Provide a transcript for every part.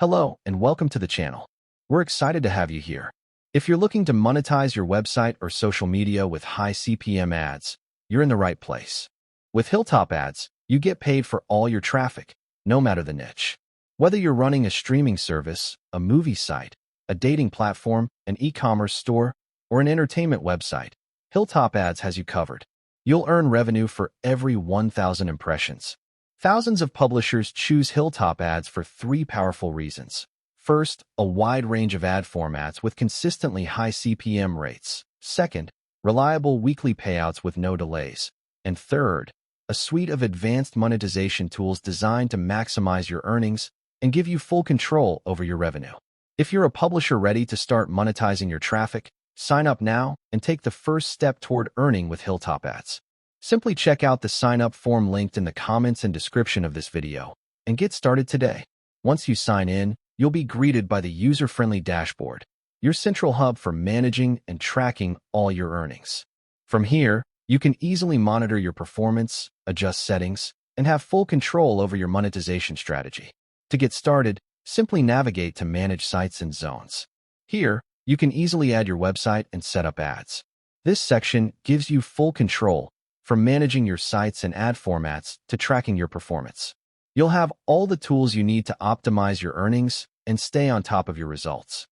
Hello, and welcome to the channel. We're excited to have you here. If you're looking to monetize your website or social media with high CPM ads, you're in the right place. With HilltopAds, you get paid for all your traffic, no matter the niche. Whether you're running a streaming service, a movie site, a dating platform, an e-commerce store, or an entertainment website, HilltopAds has you covered. You'll earn revenue for every 1,000 impressions. Thousands of publishers choose HilltopAds for three powerful reasons. First, a wide range of ad formats with consistently high CPM rates. Second, reliable weekly payouts with no delays. And third, a suite of advanced monetization tools designed to maximize your earnings and give you full control over your revenue. If you're a publisher ready to start monetizing your traffic, sign up now and take the first step toward earning with HilltopAds. Simply check out the sign-up form linked in the comments and description of this video and get started today. Once you sign in, you'll be greeted by the user-friendly dashboard, your central hub for managing and tracking all your earnings. From here, you can easily monitor your performance, adjust settings, and have full control over your monetization strategy. To get started, simply navigate to Manage Sites and Zones. Here, you can easily add your website and set up ads. This section gives you full control from managing your sites and ad formats to tracking your performance. You'll have all the tools you need to optimize your earnings and stay on top of your results.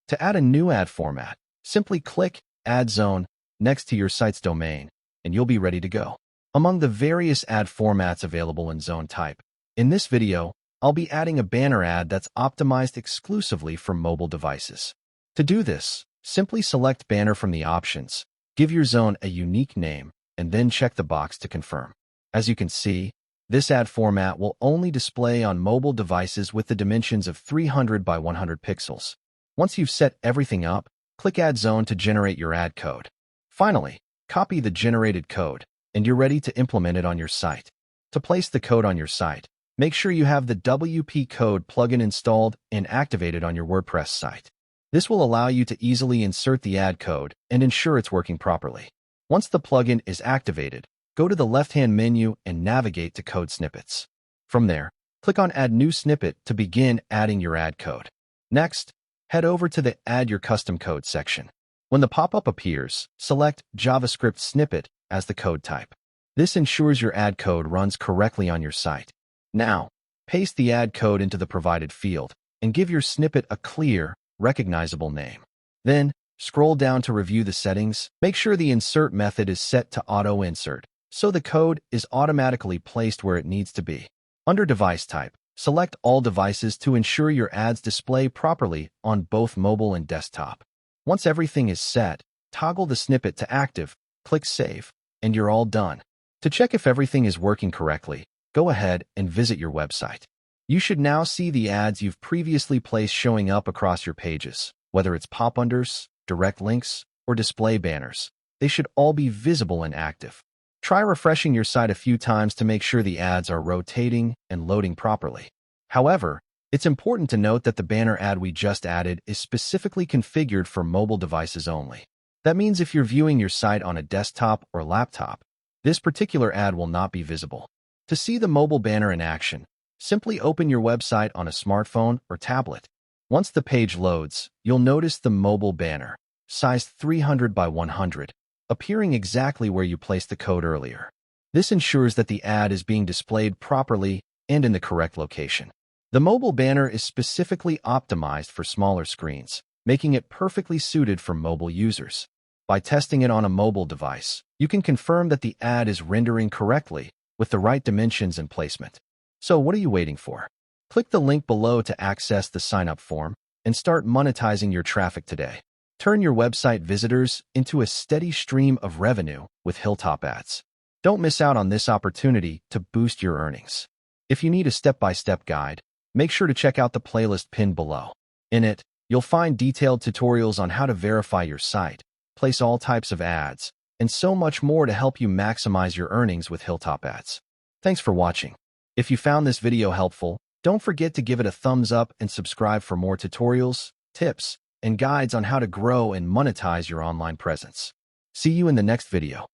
To add a new ad format, simply click Add Zone next to your site's domain, and you'll be ready to go. Among the various ad formats available in zone type, in this video, I'll be adding a banner ad that's optimized exclusively for mobile devices. To do this, simply select Banner from the options, give your zone a unique name, and then check the box to confirm. As you can see, this ad format will only display on mobile devices with the dimensions of 300 by 100 pixels. Once you've set everything up, click Add Zone to generate your ad code. Finally, copy the generated code, and you're ready to implement it on your site. To place the code on your site, make sure you have the WP Code plugin installed and activated on your WordPress site. This will allow you to easily insert the ad code and ensure it's working properly. Once the plugin is activated, go to the left-hand menu and navigate to Code Snippets. From there, click on Add New Snippet to begin adding your ad code. Next, head over to the Add Your Custom Code section. When the pop-up appears, select JavaScript Snippet as the code type. This ensures your ad code runs correctly on your site. Now, paste the ad code into the provided field and give your snippet a clear, recognizable name. Then, scroll down to review the settings. Make sure the insert method is set to auto-insert, so the code is automatically placed where it needs to be. Under Device Type, select all devices to ensure your ads display properly on both mobile and desktop. Once everything is set, toggle the snippet to active, click Save, and you're all done. To check if everything is working correctly, go ahead and visit your website. You should now see the ads you've previously placed showing up across your pages, whether it's pop-unders, direct links, or display banners. They should all be visible and active. Try refreshing your site a few times to make sure the ads are rotating and loading properly. However, it's important to note that the banner ad we just added is specifically configured for mobile devices only. That means if you're viewing your site on a desktop or laptop, this particular ad will not be visible. To see the mobile banner in action, simply open your website on a smartphone or tablet. Once the page loads, you'll notice the mobile banner, sized 300 by 100, appearing exactly where you placed the code earlier. This ensures that the ad is being displayed properly and in the correct location. The mobile banner is specifically optimized for smaller screens, making it perfectly suited for mobile users. By testing it on a mobile device, you can confirm that the ad is rendering correctly with the right dimensions and placement. So what are you waiting for? Click the link below to access the sign-up form and start monetizing your traffic today. Turn your website visitors into a steady stream of revenue with HilltopAds. Don't miss out on this opportunity to boost your earnings. If you need a step-by-step guide, make sure to check out the playlist pinned below. In it, you'll find detailed tutorials on how to verify your site, place all types of ads, and so much more to help you maximize your earnings with HilltopAds. Thanks for watching. If you found this video helpful, don't forget to give it a thumbs up and subscribe for more tutorials, tips, and guides on how to grow and monetize your online presence. See you in the next video.